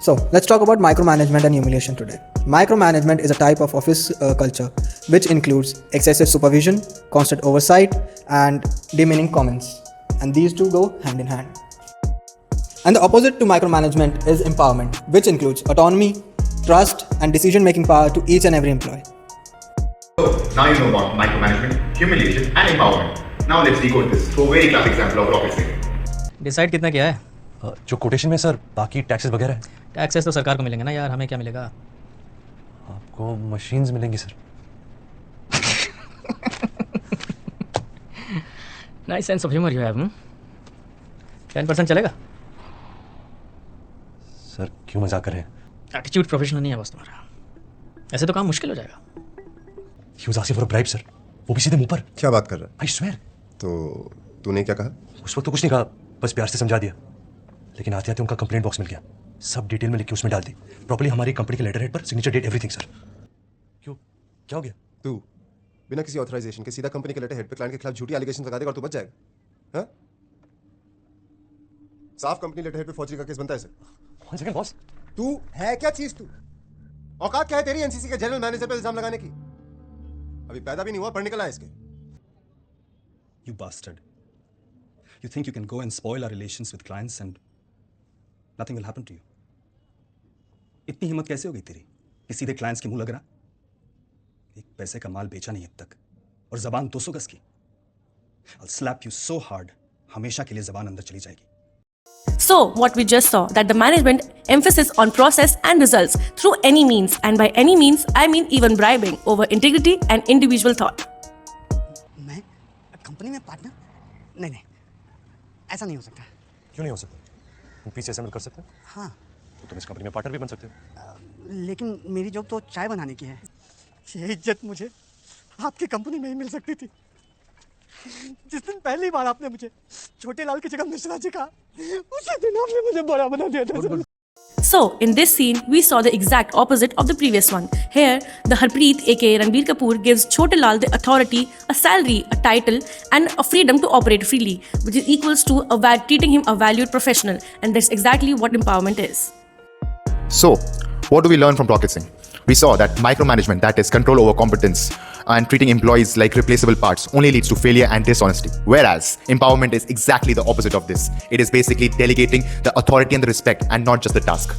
So let's talk about micromanagement and humiliation today. Micromanagement is a type of office culture which includes excessive supervision, constant oversight, and demeaning comments. And these two go hand in hand. And the opposite to micromanagement is empowerment, which includes autonomy, trust, and decision-making power to each and every employee. So now you know about micromanagement, humiliation, and empowerment. Now let's decode this through a very classic example of rocket science. Decide कितना किया है? जो quotation में sir बाकी taxes वगैरह है। Taxes तो सरकार को मिलेंगे ना यार, हमें क्या मिलेगा? आपको मशीन्स मिलेंगी sir. Nice sense of humour you have. 10% चलेगा? सर क्यों मजाक कर रहे हैं? एटीट्यूड प्रोफेशनल नहीं है बस तुम्हारा। ऐसे तो काम मुश्किल हो जाएगा। He was asking for a bribe sir, वो भी सीधे मुंह पर। क्या बात कर रहा है? I swear। तो तूने क्या कहा? उस वक्त तो कुछ नहीं कहा, बस प्यार से समझा दिया। लेकिन आते आते उनका कंप्लेंट बॉक्स मिल गया, सब डिटेल में लिख के उसमें डाल दी। प्रॉपर्ली हमारी कंपनी के लेटर हेड पर सिग्नेचर डेट एवरीथिंग सर। क्यों, क्या हो गया? तू बिना किसी ऑथराइजेशन के सीधा कंपनी के लेटर हेड पे क्लाइंट के खिलाफ झूठी एलिगेशन लगा देगा और तू बच जाएगा? हाँ? साफ कंपनी लेटर हेड पे फौजी का केस बनता है सर। One second boss. तू है क्या चीज? तू औकात क्या है तेरी एनसीसी के जनरल मैनेजर पे इल्जाम लगाने की? अभी पैदा भी नहीं हुआ, पढ़ निकला है इसके। You bastard. You think you can go and spoil our relations with clients and nothing will happen to you? इतनी हिम्मत कैसे हो गई तेरी कि सीधे क्लाइंट्स के मुंह लग रहा? एक पैसे का माल बेचा नहीं अब तक और जबान 200 गज की। I'll slap you so hard, हमेशा के लिए जबान अंदर चली जाएगी। So, what we just saw, that the management emphasis on process and results through any means, and by any means, I mean even bribing over integrity and individual thought. मैं company में partner? नहीं, ऐसा नहीं हो सकता। क्यों नहीं हो सकता? तुम पीछे असेंबल कर सकते हो? हाँ। तो तुम इस कंपनी में पार्टनर भी बन सकते हो। लेकिन मेरी जॉब तो चाय बनाने की है। ये इज्जत मुझे आपकी कंपनी में ही मिल सकती थी। जिस दिन पहली बार आपने मुझे छोटे लाल की जगह मिश्रा जी कहा, उसी दिन आपने मुझे बड़ा बना दिया था। So, in this scene, we saw the exact opposite of the previous one. Here, the Harpreet aka Ranbir Kapoor gives Chote Lal the authority, a salary, a title, and a freedom to operate freely, which is equals to treating him a valued professional, and that's exactly what empowerment is. So, what do we learn from Rocket? We saw that micromanagement, that is control over competence and treating employees like replaceable parts, only leads to failure and dishonesty. Whereas empowerment is exactly the opposite of this. It is basically delegating the authority and the respect and not just the task.